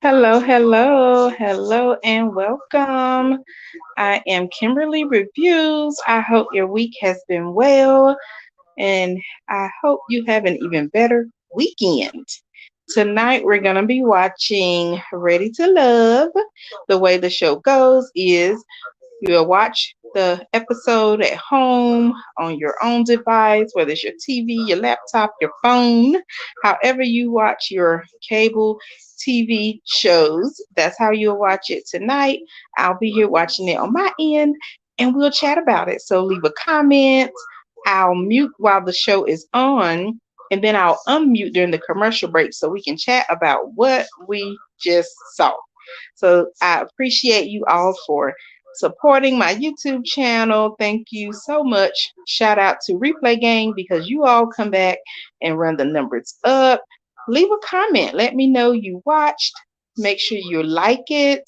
Hello, hello, hello, and welcome. I am Kimberly Reviews. I hope your week has been well, and I hope you have an even better weekend. Tonight, we're going to be watching Ready to Love. The way the show goes is you'll watch the episode at home on your own device, whether it's your TV, your laptop, your phone, however you watch your cable TV shows. That's how you'll watch it tonight. I'll be here watching it on my end and we'll chat about it. So leave a comment. I'll mute while the show is on and then I'll unmute during the commercial break so we can chat about what we just saw. So I appreciate you all for supporting my YouTube channel. Thank you so much. Shout out to Replay Gang because you all come back and run the numbers up. Leave a comment. Let me know you watched. Make sure you like it.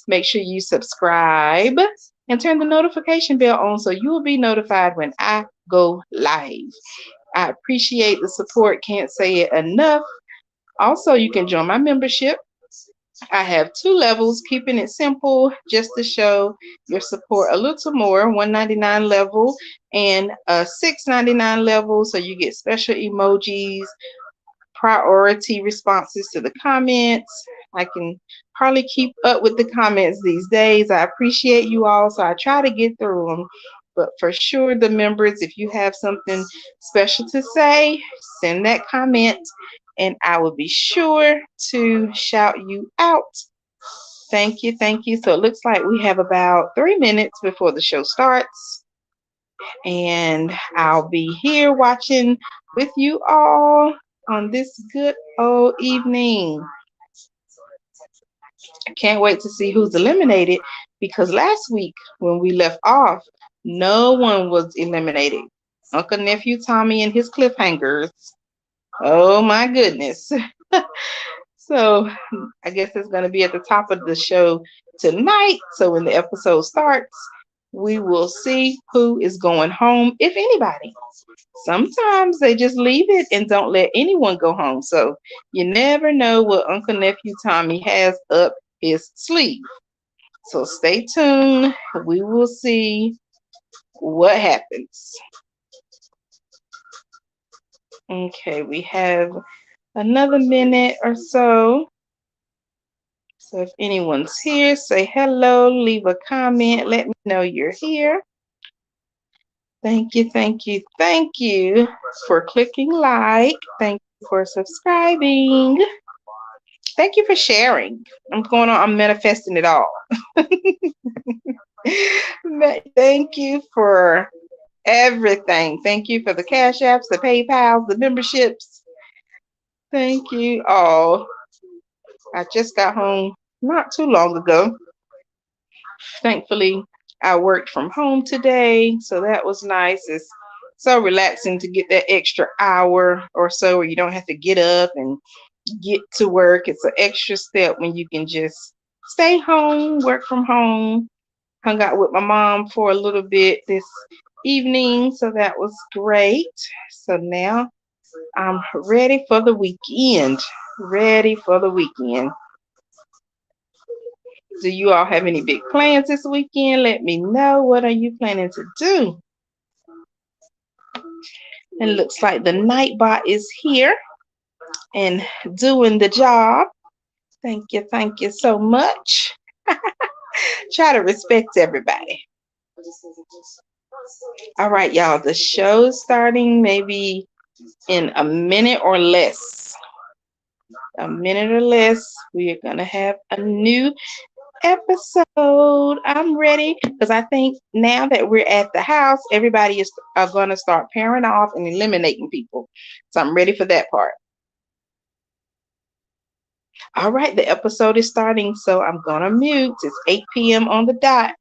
Make sure you subscribe and turn the notification bell on so you will be notified when I go live. I appreciate the support. Can't say it enough. Also, you can join my membership. I have two levels, keeping it simple, just to show your support a little more. 199 level and a 699 level, so you get special emojis, priority responses to the comments. I can hardly keep up with the comments these days. I appreciate you all, so I try to get through them. But for sure, the members, if you have something special to say, send that comment and I will be sure to shout you out. Thank you, thank you. So it looks like we have about 3 minutes before the show starts, and I'll be here watching with you all on this good old evening. I can't wait to see who's eliminated because last week when we left off, no one was eliminated. Uncle Nephew Tommy and his cliffhangers. Oh my goodness. So I guess it's going to be at the top of the show tonight. So when the episode starts, we will see who is going home, if anybody. Sometimes they just leave it and don't let anyone go home. So you never know what Uncle Nephew Tommy has up his sleeve. So stay tuned. We will see what happens. Okay, we have another minute or so. So if anyone's here, say hello, leave a comment, let me know you're here. Thank you, thank you, thank you for clicking like. Thank you for subscribing. Thank you for sharing. I'm manifesting it all. Thank you for everything. Thank you for the Cash Apps, the PayPals, the memberships. Thank you all. I just got home not too long ago. Thankfully, I worked from home today, so that was nice. It's so relaxing to get that extra hour or so where you don't have to get up and get to work. It's an extra step when you can just stay home, work from home. Hung out with my mom for a little bit this evening, so that was great. So now I'm ready for the weekend. Ready for the weekend. Do you all have any big plans this weekend? Let me know. What are you planning to do? It looks like the Nightbot is here and doing the job. Thank you so much. Try to respect everybody. All right, y'all. The show is starting maybe in a minute or less. A minute or less. We are going to have a new episode. I'm ready because I think now that we're at the house, everybody is going to start pairing off and eliminating people. So I'm ready for that part. All right, the episode is starting, so I'm going to mute. It's 8 p.m. on the dot.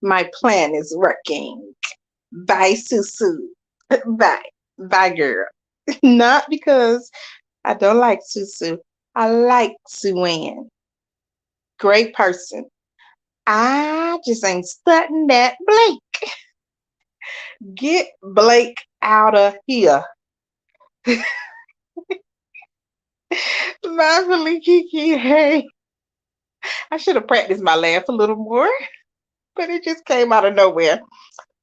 My plan is working. Bye, Susu. Bye. Bye, girl. Not because I don't like Susu. I like Suan. Great person. I just ain't studying that Blake. Get Blake out of here. Bye, Kiki. Hey, I should have practiced my laugh a little more, but it just came out of nowhere.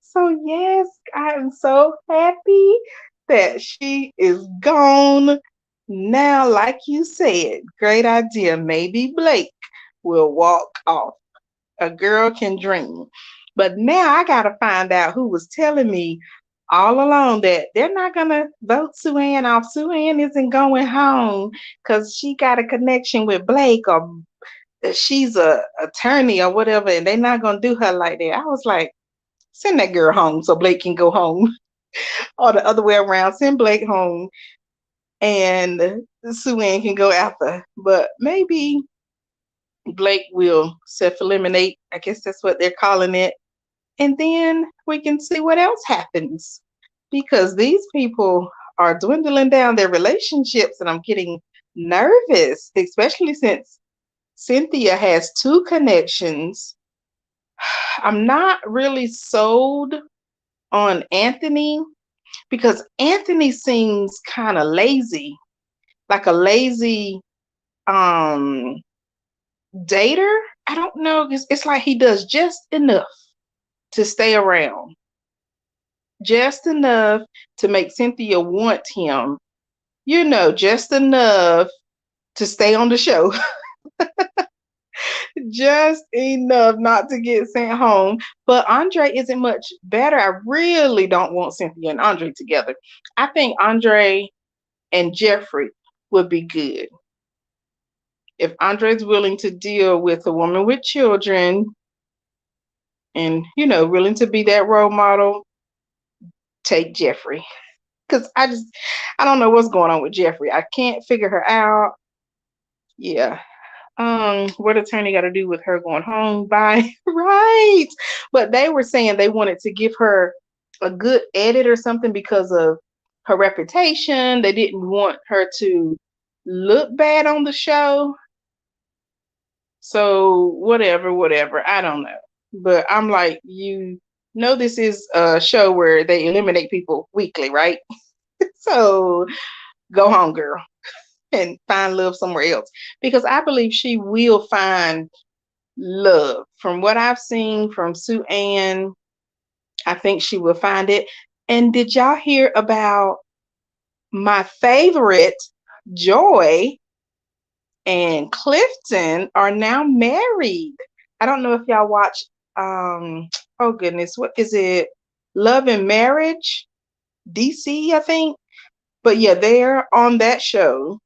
So, yes, I am so happy that she is gone. Now, like you said, great idea. Maybe Blake will walk off. A girl can dream. But now I got to find out who was telling me all along that they're not going to vote Sue Ann off. Sue Ann isn't going home because she got a connection with Blake, or she's a attorney or whatever, and they're not going to do her like that. I was like, send that girl home so Blake can go home, or the other way around, send Blake home and Sue Ann can go after. But maybe Blake will self eliminate. I guess that's what they're calling it. And then we can see what else happens, because these people are dwindling down their relationships, and I'm getting nervous, especially since Cynthia has two connections. I'm not really sold on Anthony because Anthony seems kind of lazy, like a lazy um dater. I don't know. It's like he does just enough to stay around, just enough to make Cynthia want him, just enough to stay on the show, just enough not to get sent home. But Andre isn't much better. I really don't want Cynthia and Andre together. I think Andre and Jeffrey would be good. If Andre's willing to deal with a woman with children and, willing to be that role model, take Jeffrey. Because I don't know what's going on with Jeffrey. I can't figure her out. Yeah. What attorney got to do with her going home by? Right. But they were saying they wanted to give her a good edit or something because of her reputation. They didn't want her to look bad on the show. So whatever. I don't know. But I'm like, this is a show where they eliminate people weekly, right? So go home, girl, and find love somewhere else. Because I believe she will find love. From what I've seen from Sue Ann, I think she will find it. And did y'all hear about my favorite, Joy and Clifton are now married? I don't know if y'all watch oh goodness, what is it? Love and Marriage, DC, I think. But yeah, they're on that show.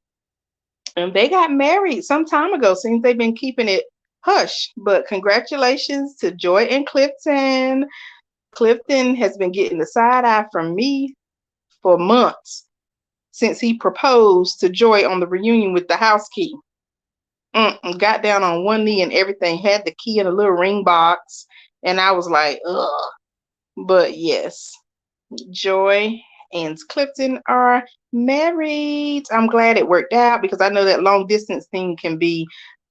And they got married some time ago. Seems they've been keeping it hush. But congratulations to Joy and Clifton. Clifton has been getting the side eye from me for months since he proposed to Joy on the reunion with the house key. Got down on one knee and everything, had the key in a little ring box. And I was like, ugh. But yes, Joy and Clifton are married. I'm glad it worked out because I know that long distance thing can be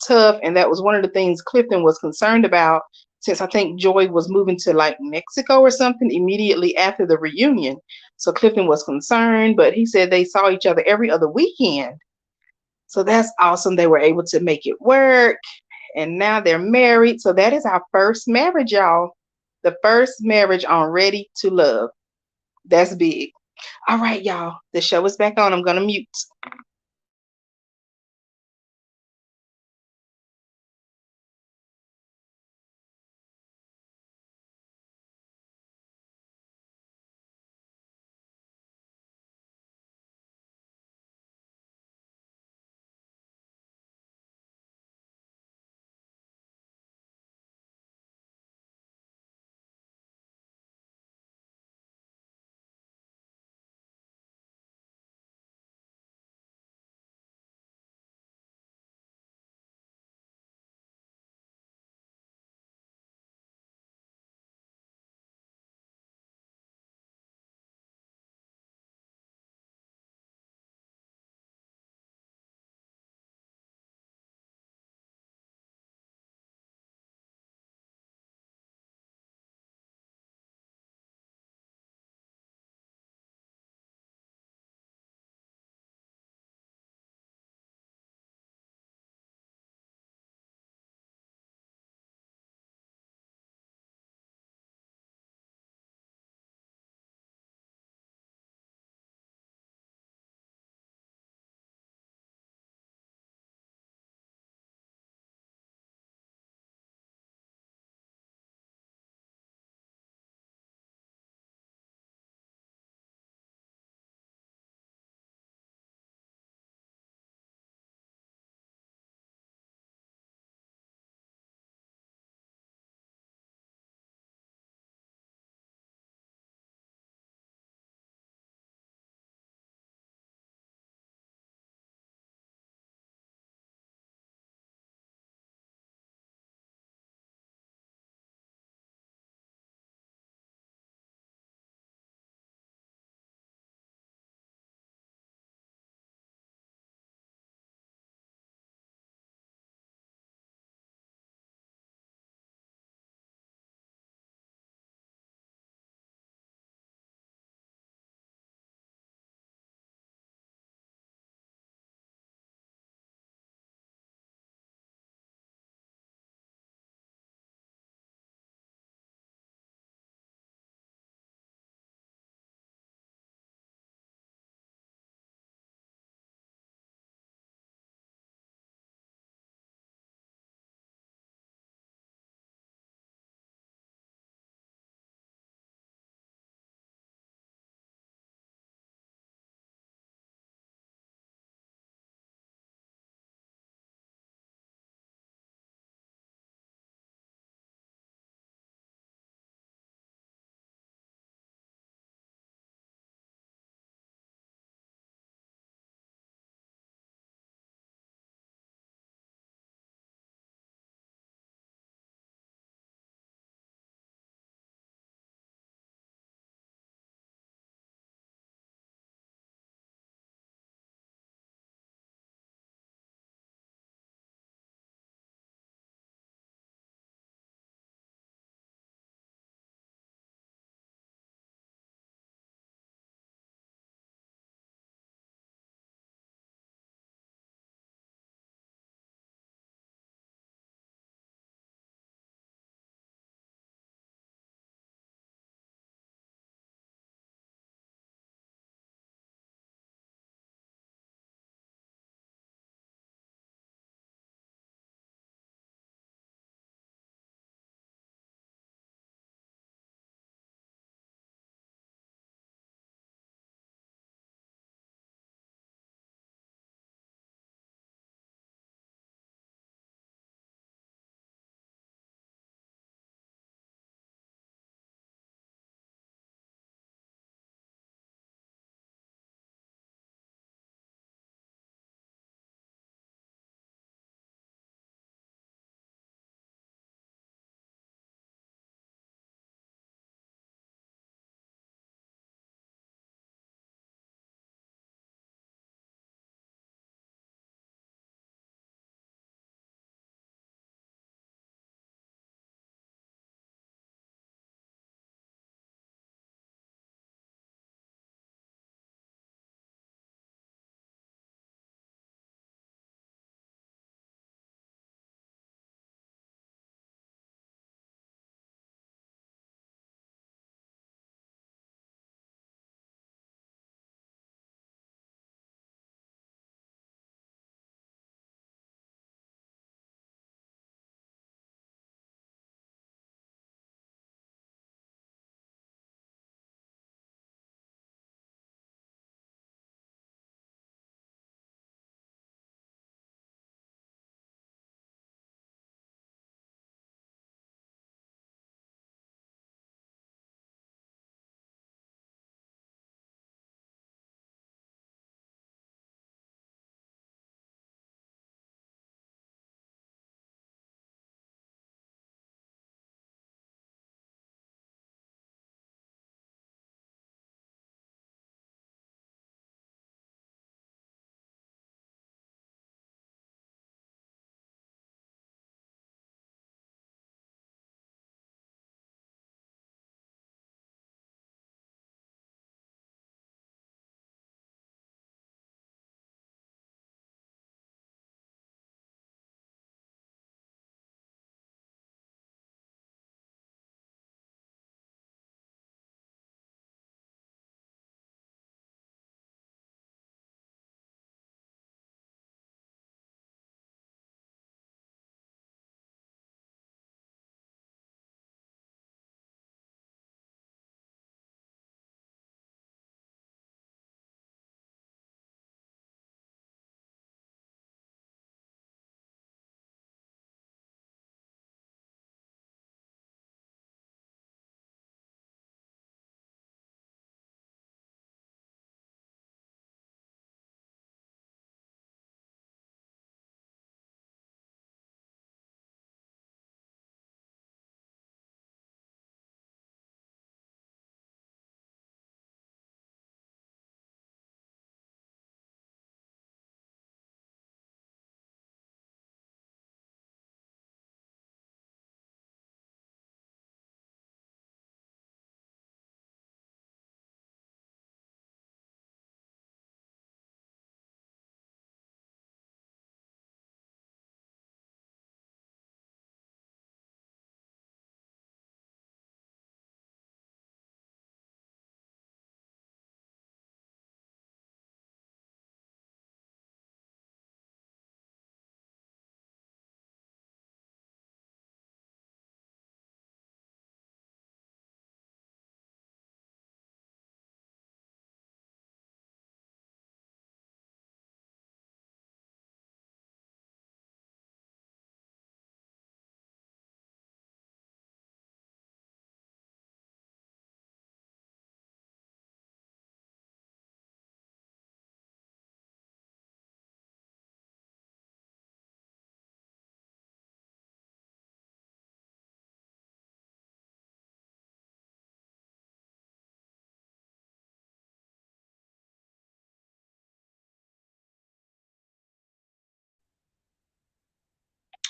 tough. And that was one of the things Clifton was concerned about, since I think Joy was moving to like Mexico or something immediately after the reunion. So Clifton was concerned, but he said they saw each other every other weekend. So that's awesome. They were able to make it work. And now they're married. So that is our first marriage, y'all. The first marriage on Ready to Love. That's big. All right, y'all. The show is back on. I'm going to mute.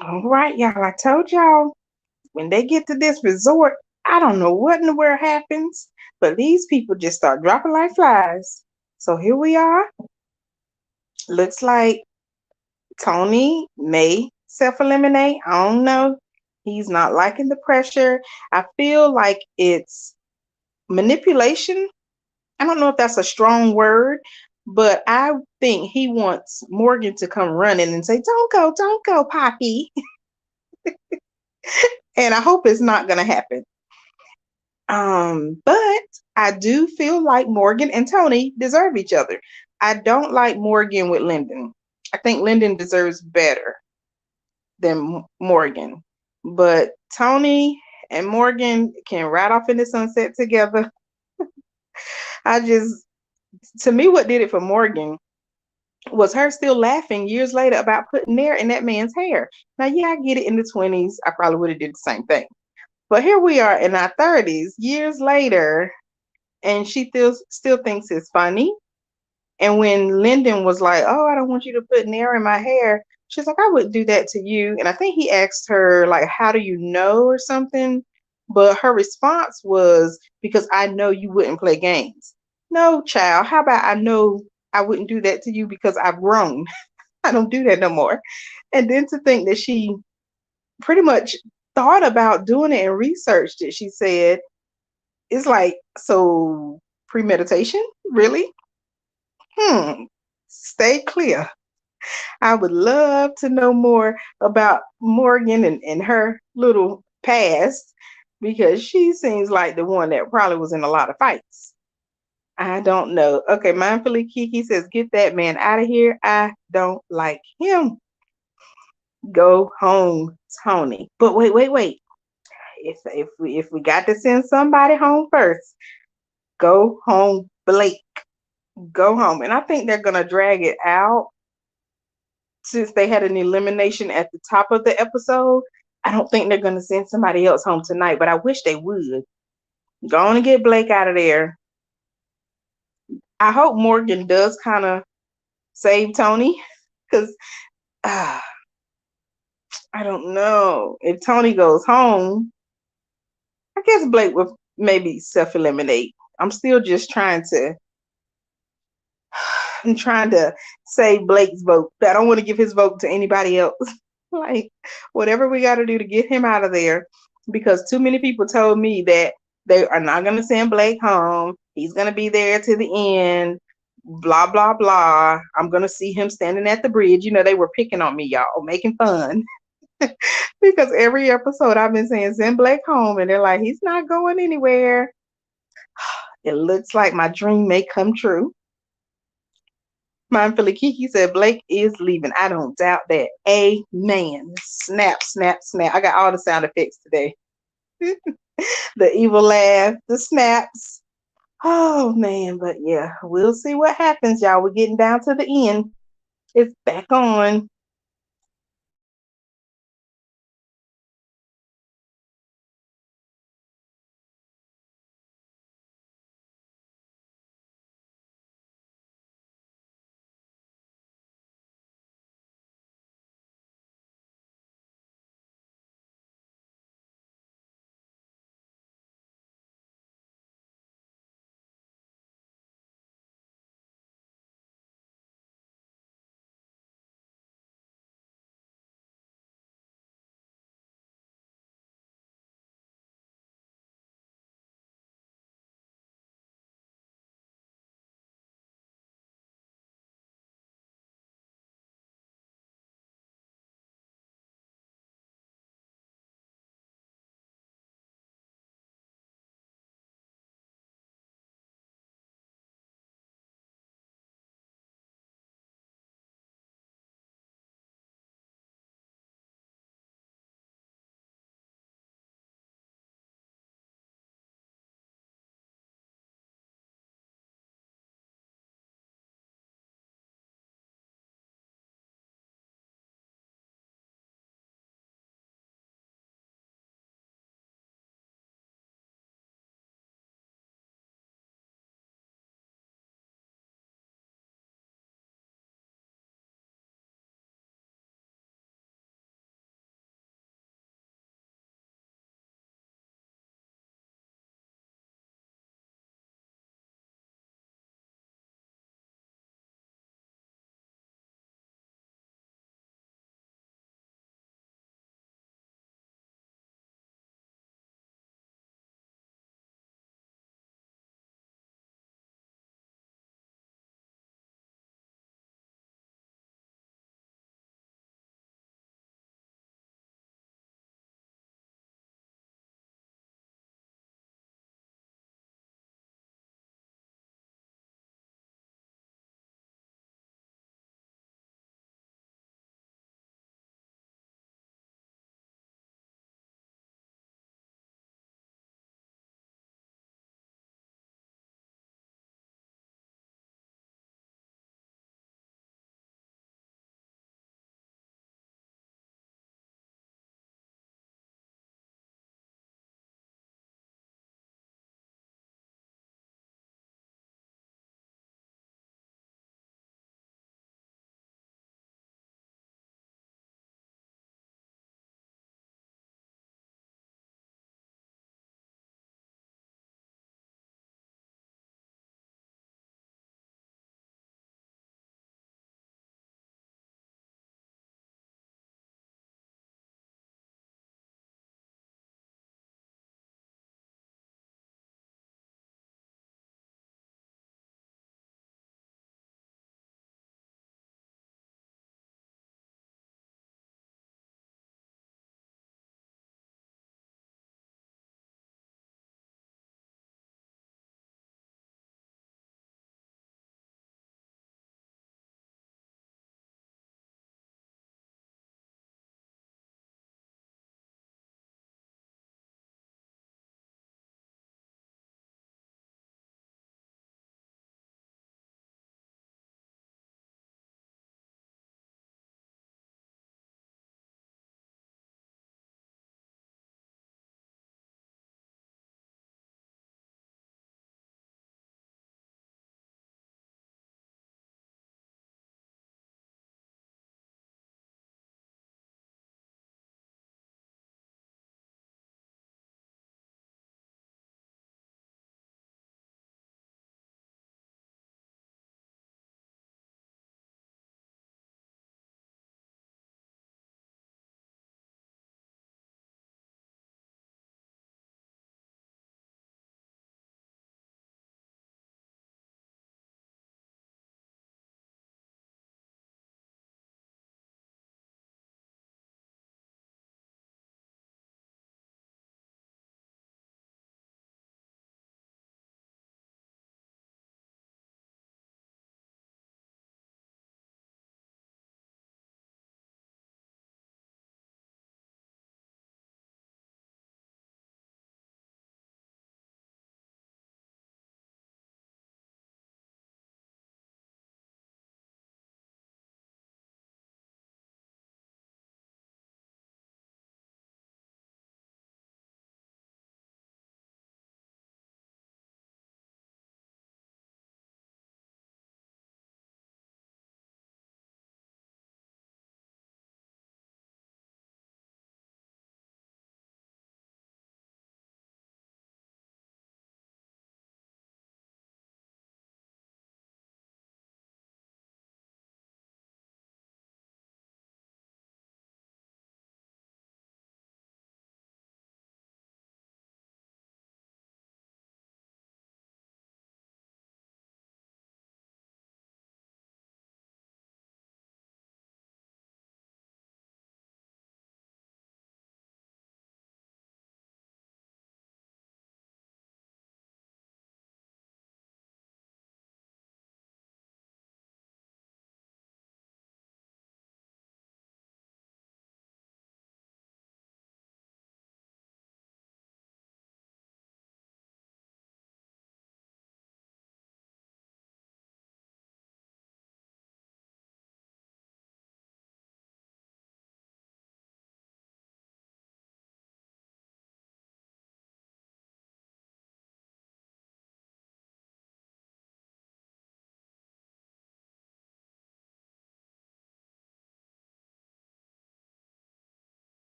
All right, y'all. I told y'all when they get to this resort, I don't know what in the world happens, but these people just start dropping like flies. So here we are. Looks like Tony may self eliminate. I don't know. He's not liking the pressure. I feel like it's manipulation. I don't know if that's a strong word, but I think he wants Morgan to come running and say, don't go, Poppy. And I hope it's not going to happen. But I do feel like Morgan and Tony deserve each other. I don't like Morgan with Lyndon. I think Lyndon deserves better than Morgan. But Tony and Morgan can ride off in the sunset together. I just, to me, what did it for Morgan was her still laughing years later about putting hair in that man's hair. Now, yeah, I get it in the 20s. I probably would have did the same thing. But here we are in our 30s, years later, and she still thinks it's funny. And when Lyndon was like, "Oh, I don't want you to put nair in my hair," she's like, "I wouldn't do that to you." And I think he asked her like, "How do you know?" or something. But her response was, "Because I know you wouldn't play games." No, child. How about I know I wouldn't do that to you because I've grown. I don't do that no more. And then to think that she pretty much thought about doing it and researched it, she said, it's like, so premeditation? Really? Stay clear. I would love to know more about Morgan and her little past because she seems like the one that probably was in a lot of fights. I don't know. Okay, mindfully Kiki says, "Get that man out of here. I don't like him. Go home, Tony." But wait. If we got to send somebody home first, go home, Blake. Go home. And I think they're gonna drag it out since they had an elimination at the top of the episode. I don't think they're going to send somebody else home tonight, but I wish they would. Go on and get Blake out of there. I hope Morgan does kind of save Tony because uh, I don't know. If Tony goes home, I guess Blake would maybe self eliminate. I'm still just trying to. I'm trying to save Blake's vote. I don't want to give his vote to anybody else. Like, whatever we got to do to get him out of there, because too many people told me that they are not going to send Blake home. He's going to be there to the end. Blah blah blah. I'm going to see him standing at the bridge. They were picking on me, y'all, making fun because every episode I've been saying send Blake home, and they're like, he's not going anywhere. It looks like my dream may come true. Mindfully Kiki said Blake is leaving. I don't doubt that. Amen. Snap, snap, snap. I got all the sound effects today. The evil laugh, the snaps. Oh man, but yeah, we'll see what happens, y'all. We're getting down to the end. It's back on.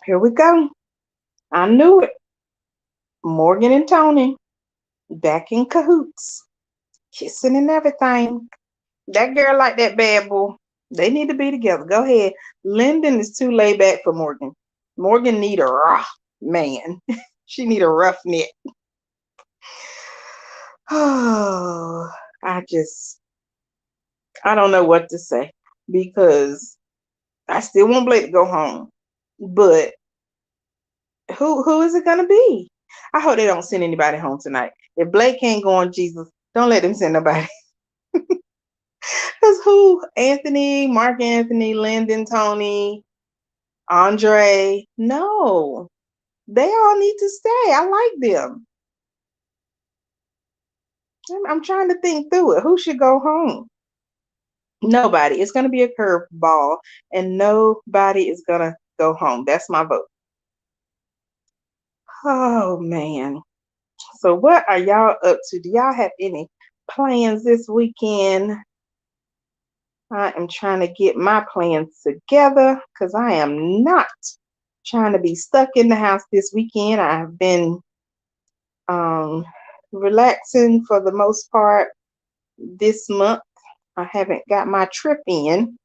here we go. I knew it. Morgan and Tony back in cahoots, kissing and everything. That girl like that bad boy. They need to be together. Go ahead. Lyndon is too laid back for Morgan. Morgan need a rough man. She need a rough neck. Oh, I just I don't know what to say because I still want Blake to go home. But who is it gonna be? I hope they don't send anybody home tonight. If Blake can't go on Jesus, don't let them send nobody. Because who? Anthony, Mark Anthony, Lyndon, Tony, Andre. No. They all need to stay. I like them. I'm trying to think through it. Who should go home? Nobody. It's gonna be a curveball, and nobody is gonna go home. That's my vote. Oh man. So what are y'all up to? Do y'all have any plans this weekend? I am trying to get my plans together because I am not trying to be stuck in the house this weekend. I've been um, relaxing for the most part this month. I haven't got my trip in,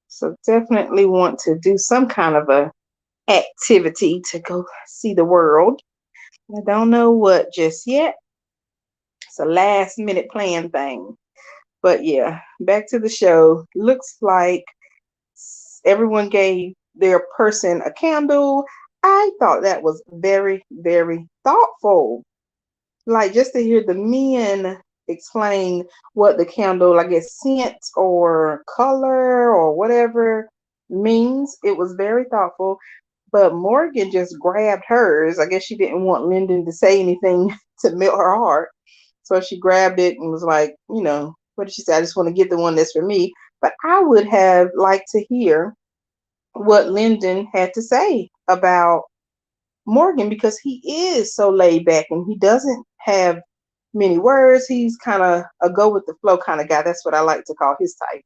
so definitely want to do some kind of a activity to go see the world. I don't know what just yet. It's a last minute plan thing. But yeah, back to the show. Looks like everyone gave their person a candle. I thought that was very, very thoughtful. Like just to hear the men explain what the candle, I guess, scent or color or whatever means. It was very thoughtful. But Morgan just grabbed hers. I guess she didn't want Lyndon to say anything to melt her heart. So she grabbed it and was like, what did she say? I just want to get the one that's for me. But I would have liked to hear what Lyndon had to say about Morgan because he is so laid back and he doesn't have many words. He's kind of a go with the flow kind of guy. That's what I like to call his type.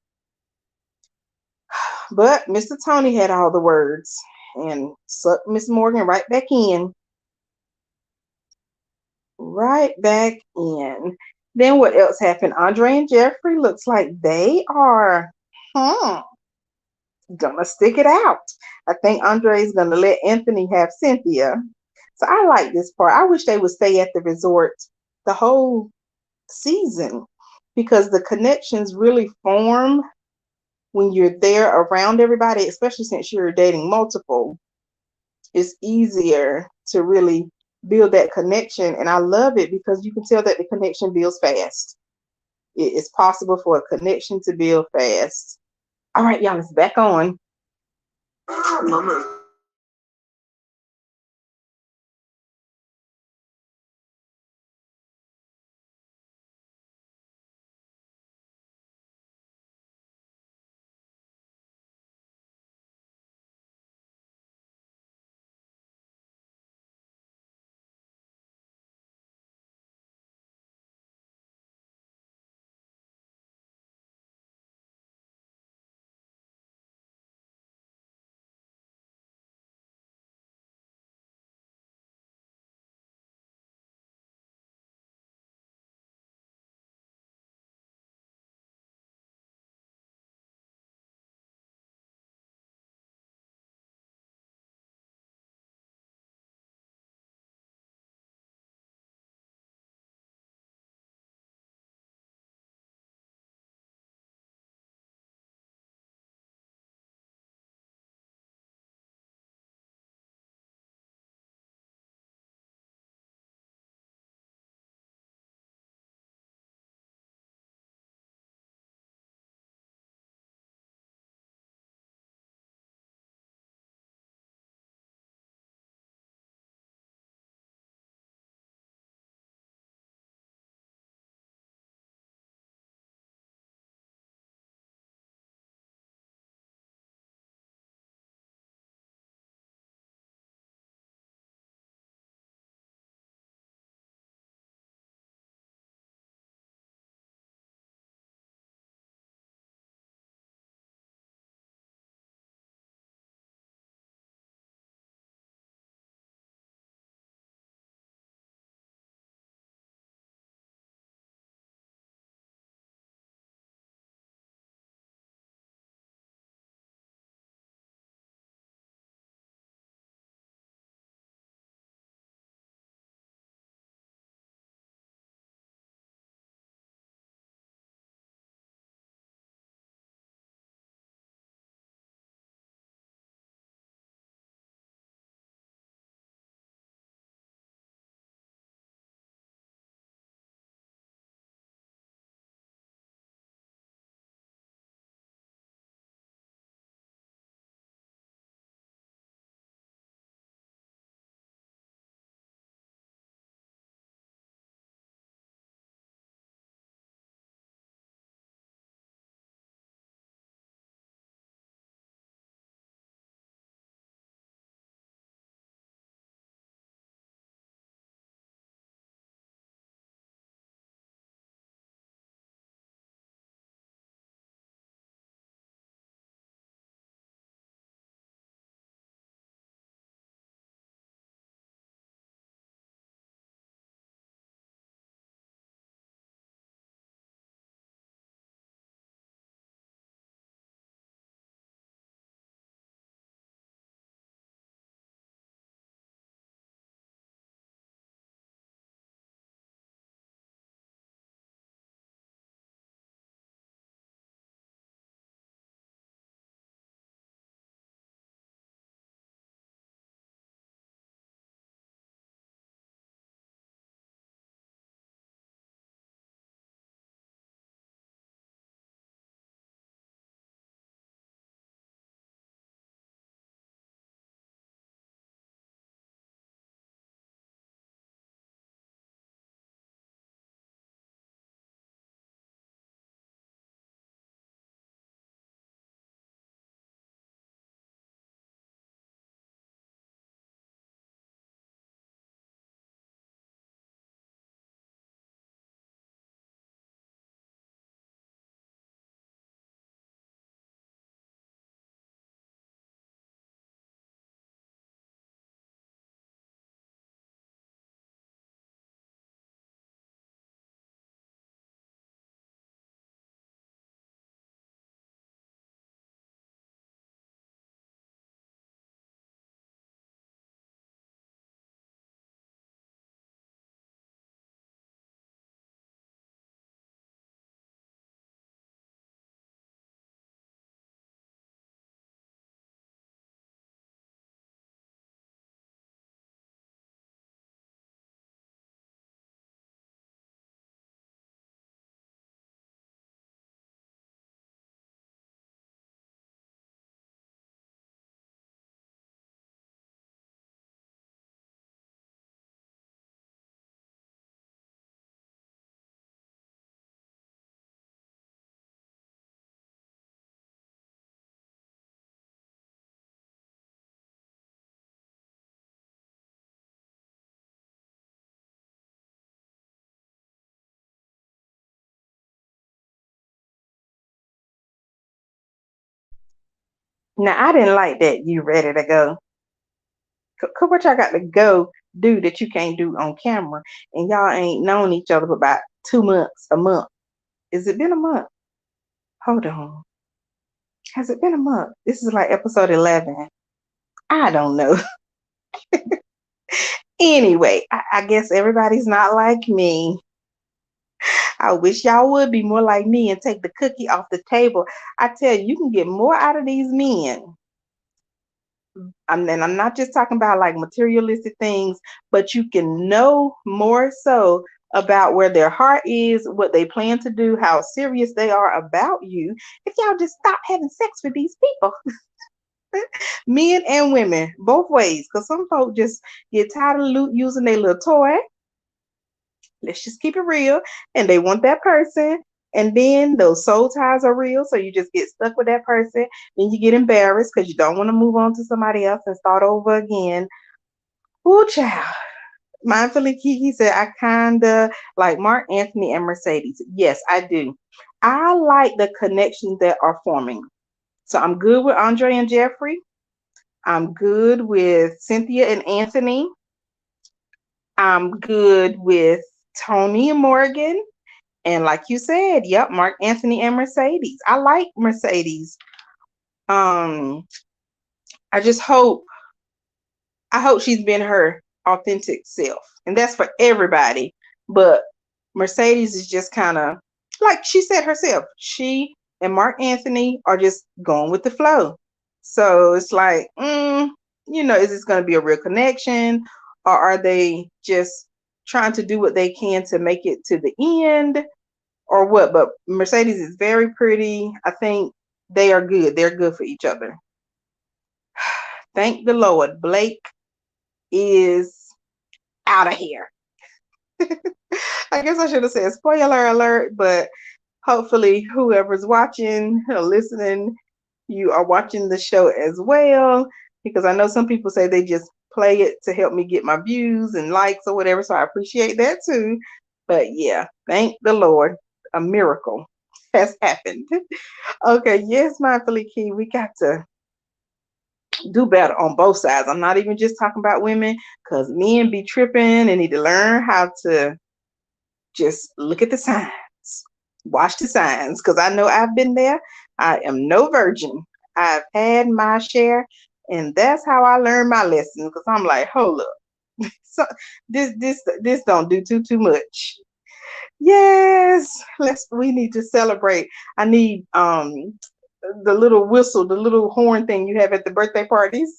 But Mr. Tony had all the words and sucked Miss Morgan right back in. Right back in. Then what else happened? Andre and Jeffrey looks like they are gonna stick it out. I think Andre is gonna let Anthony have Cynthia. So I like this part. I wish they would stay at the resort the whole season because the connections really form when you're there around everybody, especially since you're dating multiple. It's easier to really build that connection. And I love it because you can tell that the connection builds fast. It is possible for a connection to build fast. All right, y'all, it's back on. Now I didn't like that. You ready to go? Cause what y'all got to go do that you can't do on camera, and y'all ain't known each other for about 2 months, a month. Is it been a month? Hold on. Has it been a month? This is like episode 11. I don't know. Anyway, I guess everybody's not like me. I wish y'all would be more like me and take the cookie off the table. I tell you, you can get more out of these men. And I'm not just talking about like materialistic things, but you can know more so about where their heart is, what they plan to do, how serious they are about you. If y'all just stop having sex with these people, men and women, both ways, because some folks just get tired of using their little toy. Let's just keep it real. And they want that person. And then those soul ties are real. So you just get stuck with that person. Then you get embarrassed because you don't want to move on to somebody else and start over again. Ooh, child. Mindfully Kiki said, I kind of like Mark Anthony and Mercedes. Yes, I do. I like the connections that are forming. So I'm good with Andre and Jeffrey. I'm good with Cynthia and Anthony. I'm good with Tony and Morgan. And like you said, yep, Mark Anthony and Mercedes. I like Mercedes. Um, I just hope she's been her authentic self. And that's for everybody. But Mercedes is just kind of like she said herself, she and Mark Anthony are just going with the flow. So it's like, is this going to be a real connection, or are they just trying to do what they can to make it to the end, or what? But Mercedes is very pretty. I think they are good. They're good for each other. Thank the Lord. Blake is out of here. I guess I should have said spoiler alert, but hopefully whoever's watching or listening, you are watching the show as well, because I know some people say they just play it to help me get my views and likes or whatever, so I appreciate that too. But yeah, thank the Lord, a miracle has happened. Okay, yes, Mindfully Key, we got to do better on both sides. I'm not even just talking about women, because men be tripping and need to learn how to just look at the signs, watch the signs, because I know I've been there. I am no virgin. I've had my share, and that's how I learned my lesson. Because I'm like, hold up, so this don't do too much. Yes, we need to celebrate. I need the little whistle, the little horn thing you have at the birthday parties.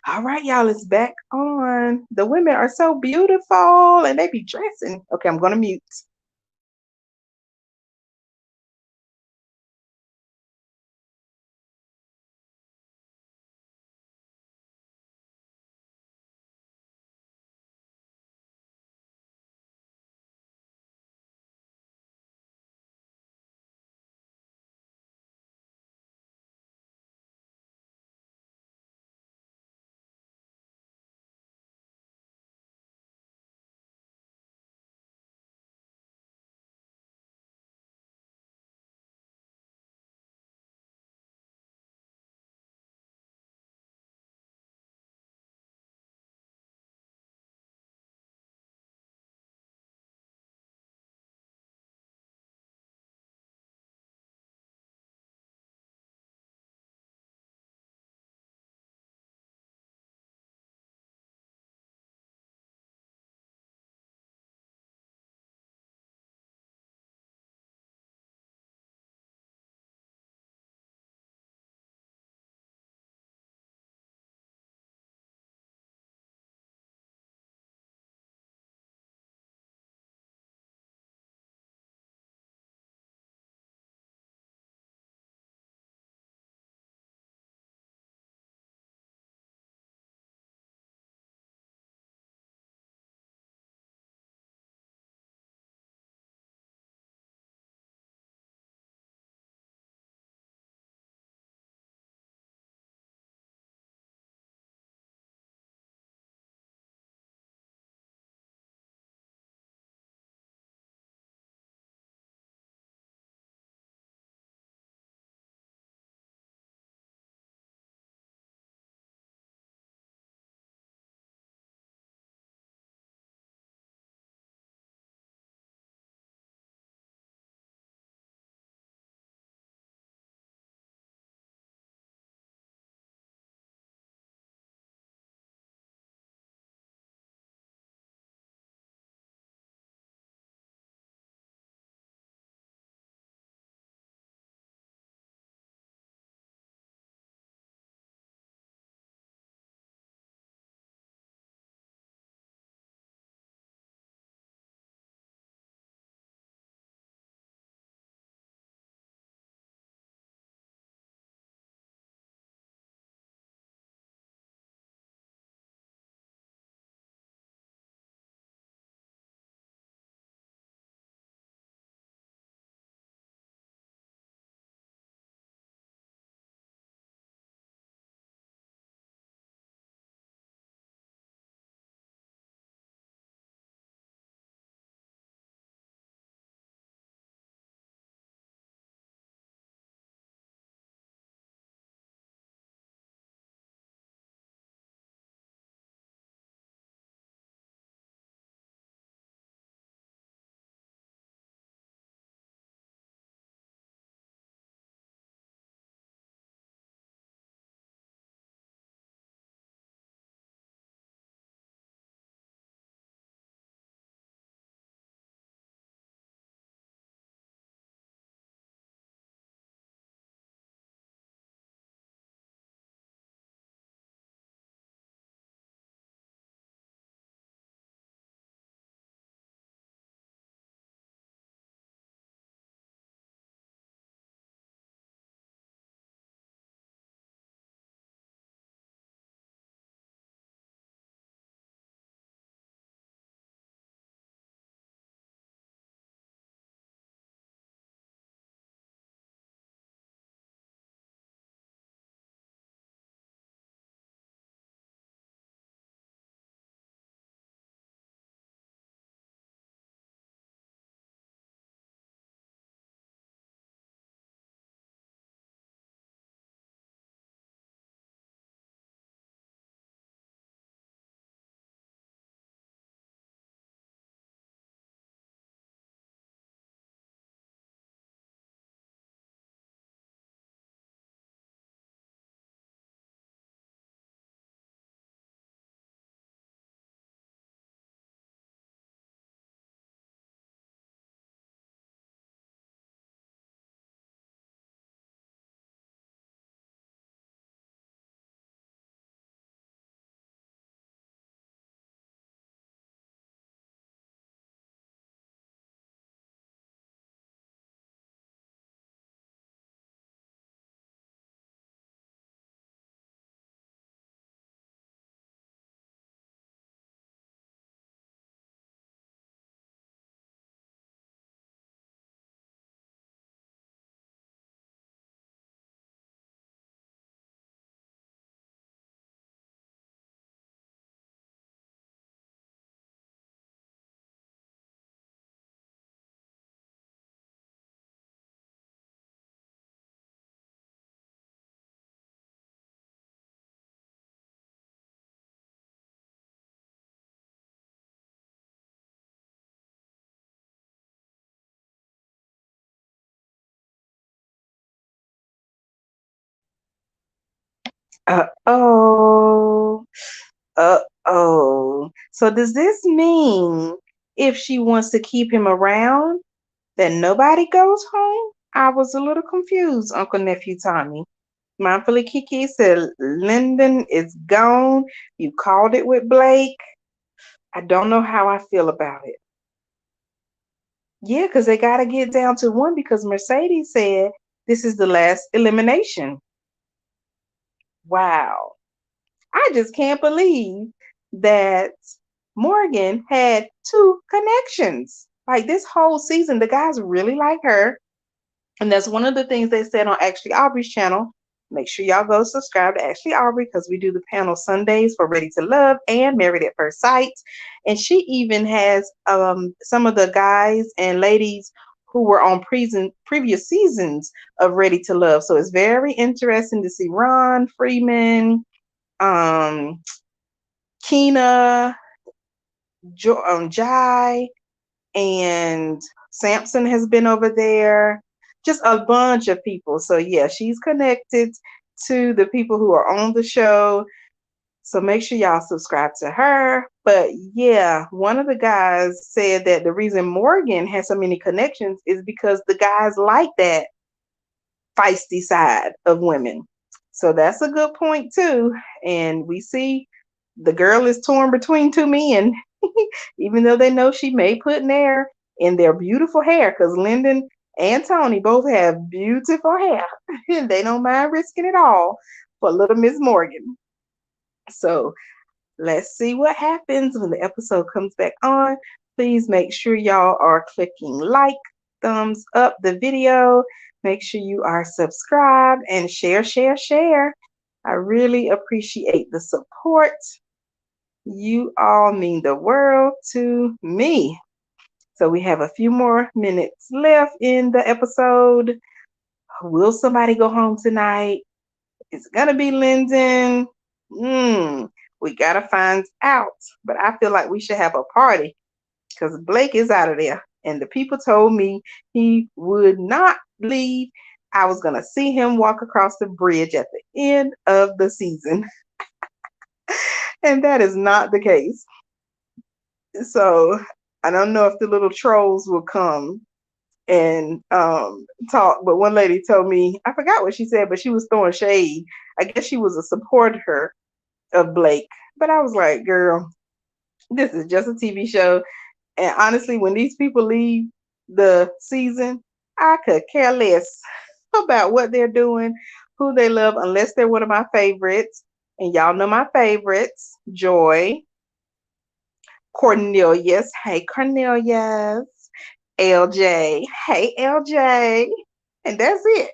All right, y'all, it's back on. The women are so beautiful and they be dressing. Okay, I'm gonna mute. Uh-oh. Uh-oh. So does this mean if she wants to keep him around, that nobody goes home? I was a little confused, Uncle Nephew Tommy. Mindfully Kiki said, Lyndon is gone. You called it with Blake. I don't know how I feel about it. Yeah, because they got to get down to one because Mercedes said this is the last elimination. Wow. I just can't believe that Morgan had two connections. Like this whole season, the guys really like her. And that's one of the things they said on Ashley Aubrey's channel. Make sure y'all go subscribe to Ashley Aubrey because we do the panel Sundays for Ready to Love and Married at First Sight. And she even has some of the guys and ladies who were on previous seasons of Ready to Love. So it's very interesting to see Ron Freeman, um, Keena, Jai, and Samson has been over there. Just a bunch of people. So yeah, she's connected to the people who are on the show. So make sure y'all subscribe to her. But yeah, one of the guys said that the reason Morgan has so many connections is because the guys like that feisty side of women. So that's a good point too. And we see the girl is torn between two men, even though they know she may put Nair in their beautiful hair, because Lyndon and Tony both have beautiful hair, and they don't mind risking it all for little Miss Morgan. So let's see what happens when the episode comes back on. Please make sure y'all are clicking like, thumbs up the video. Make sure you are subscribed and share, share, share. I really appreciate the support. You all mean the world to me. So we have a few more minutes left in the episode. Will somebody go home tonight? It's gonna be Lyndon. We gotta find out. But I feel like we should have a party because Blake is out of there. And the people told me he would not leave. I was gonna see him walk across the bridge at the end of the season. And that is not the case. So I don't know if the little trolls will come and talk. But one lady told me, I forgot what she said, but she was throwing shade. I guess she was a supporter of Blake. But I was like, girl, this is just a TV show. And honestly, when these people leave the season, I could care less about what they're doing, who they love, unless they're one of my favorites. And y'all know my favorites, Joy, Cornelius. Hey, Cornelius. LJ. Hey, LJ. And that's it.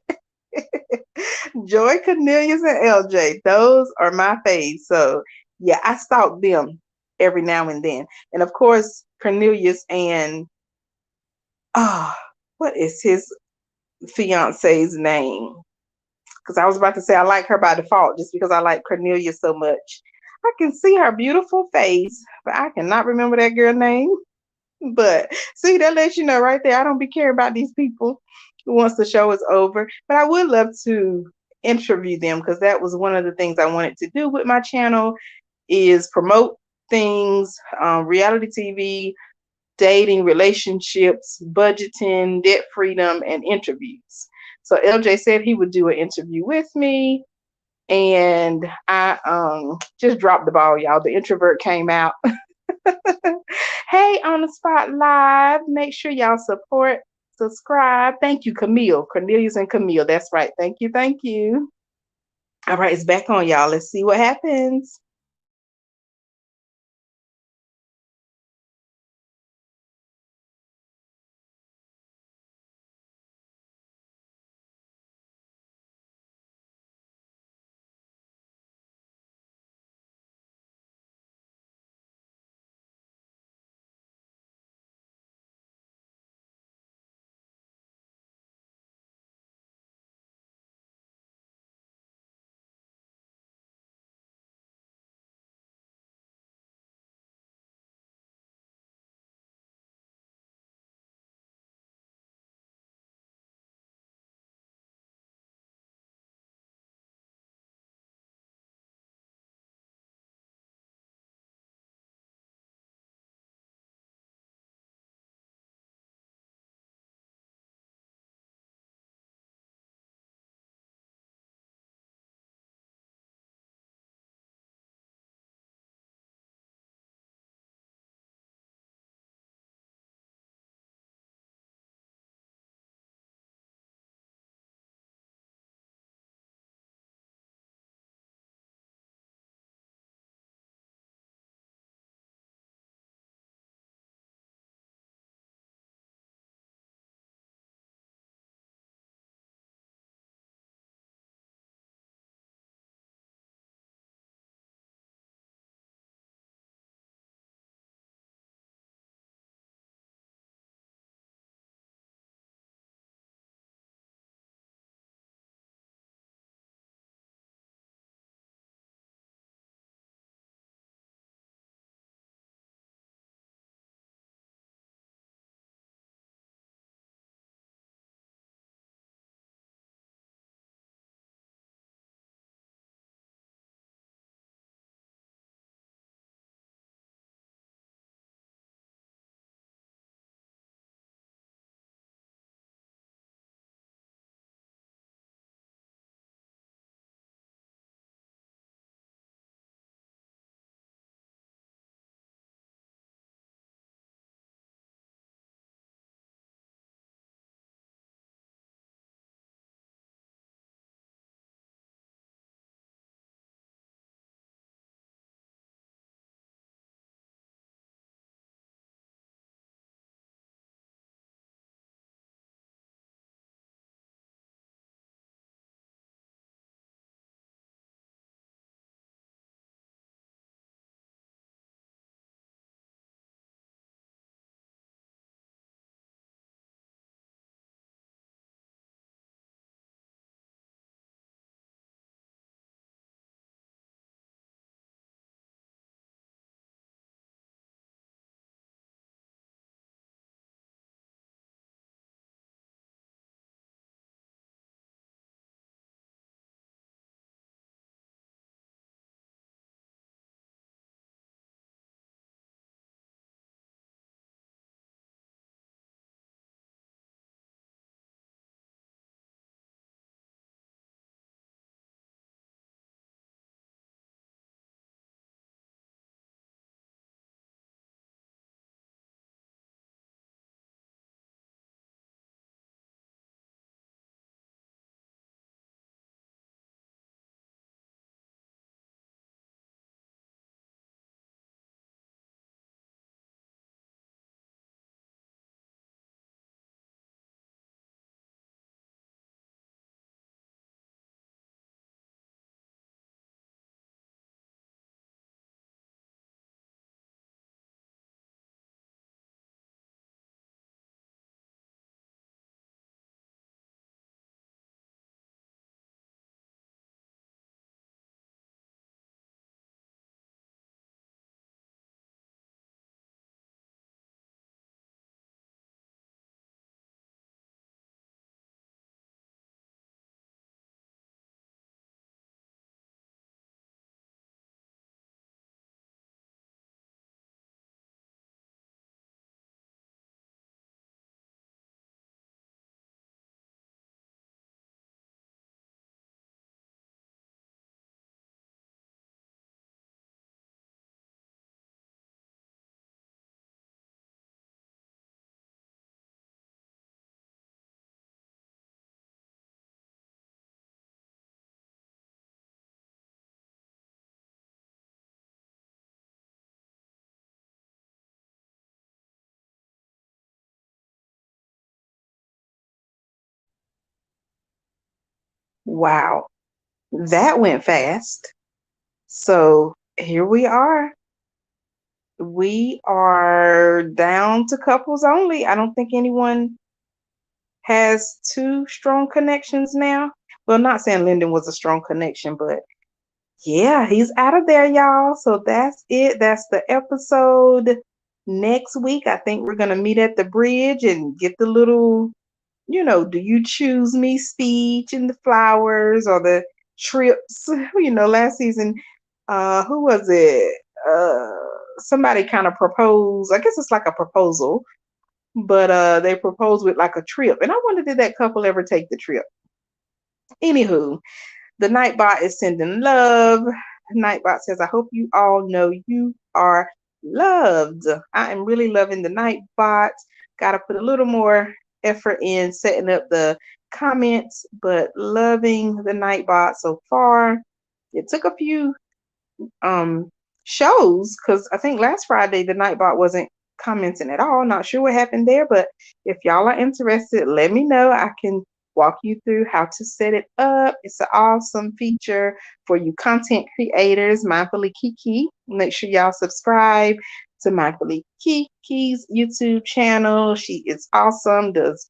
Joy, Cornelius, and LJ. Those are my faves. So, yeah, I stalk them every now and then. And of course, Cornelius and, oh, what is his fiance's name? Because I was about to say I like her by default just because I like Cornelius so much. I can see her beautiful face, but I cannot remember that girl's name. But see, that lets you know right there. I don't be caring about these people once the show is over. But I would love to interview them because that was one of the things I wanted to do with my channel is promote things, reality TV, dating, relationships, budgeting, debt freedom, and interviews. So LJ said he would do an interview with me. And I just dropped the ball, y'all. The introvert came out. Hey, on the spot live. Make sure y'all support, subscribe. Thank you, Camille, Cornelius, and Camille. That's right. Thank you. Thank you. All right, it's back on, y'all. Let's see what happens. Wow, that went fast. So here we are. We are down to couples only. I don't think anyone has two strong connections now. Well, not saying Lyndon was a strong connection, but yeah, he's out of there, y'all. So that's it. That's the episode. Next week, I think we're going to meet at the bridge and get the little, do you choose me speech and the flowers or the trips. Last season, who was it? Somebody kind of proposed. I guess it's like a proposal, but they proposed with like a trip. And I wonder, did that couple ever take the trip? Anywho, the Nightbot is sending love. Nightbot says, I hope you all know you are loved. I am really loving the Nightbot. Got to put a little more effort in setting up the comments, but loving the Nightbot so far. It took a few shows because I think last Friday the Nightbot wasn't commenting at all. Not sure what happened there, but if y'all are interested, let me know. I can walk you through how to set it up. It's an awesome feature for you content creators. Mindfully Kiki. Make sure y'all subscribe to Mindfully Kiki's YouTube channel. She is awesome. Does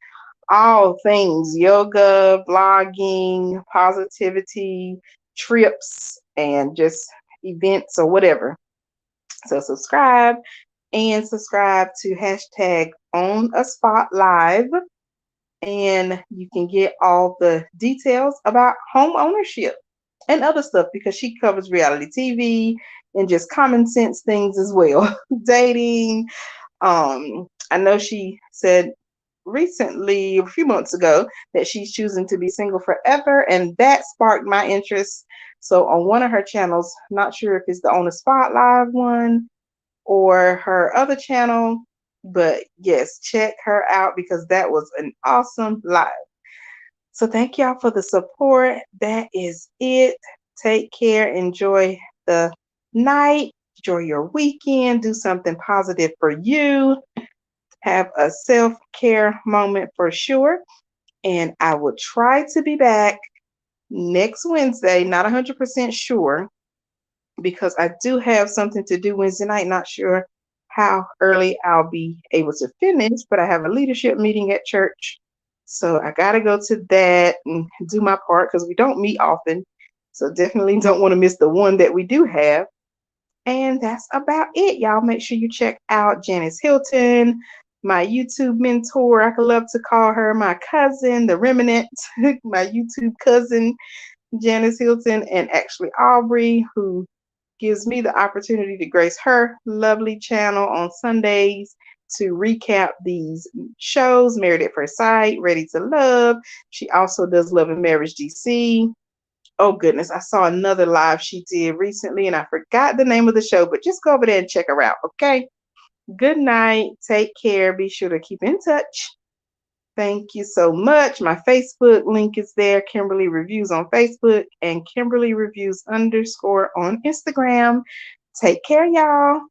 all things yoga, blogging, positivity, trips, and just events or whatever. So subscribe and subscribe to hashtag on a spot live, and you can get all the details about home ownership and other stuff because she covers reality TV and just common sense things as well. Dating. I know she said recently, a few months ago, that she's choosing to be single forever, and that sparked my interest. So on one of her channels, not sure if it's the On the Spot Live one or her other channel, but yes, check her out because that was an awesome live. So thank y'all for the support. That is it. Take care. Enjoy the night. Enjoy your weekend. Do something positive for you. Have a self-care moment for sure. And I will try to be back next Wednesday. Not 100% sure because I do have something to do Wednesday night. Not sure how early I'll be able to finish, but I have a leadership meeting at church. So I got to go to that and do my part because we don't meet often. So definitely don't want to miss the one that we do have. And that's about it, y'all. Make sure you check out Janice Hilton, my YouTube mentor. I could love to call her my cousin, the remnant, my YouTube cousin, Janice Hilton, and actually Aubrey, who gives me the opportunity to grace her lovely channel on Sundays to recap these shows: Married at First Sight, Ready to Love. She also does Love and Marriage DC. Oh goodness, I saw another live she did recently and I forgot the name of the show, but just go over there and check her out, okay? Good night. Take care. Be sure to keep in touch. Thank you so much. My Facebook link is there, Kimberly Reviews on Facebook and Kimberly Reviews _ on Instagram. Take care, y'all.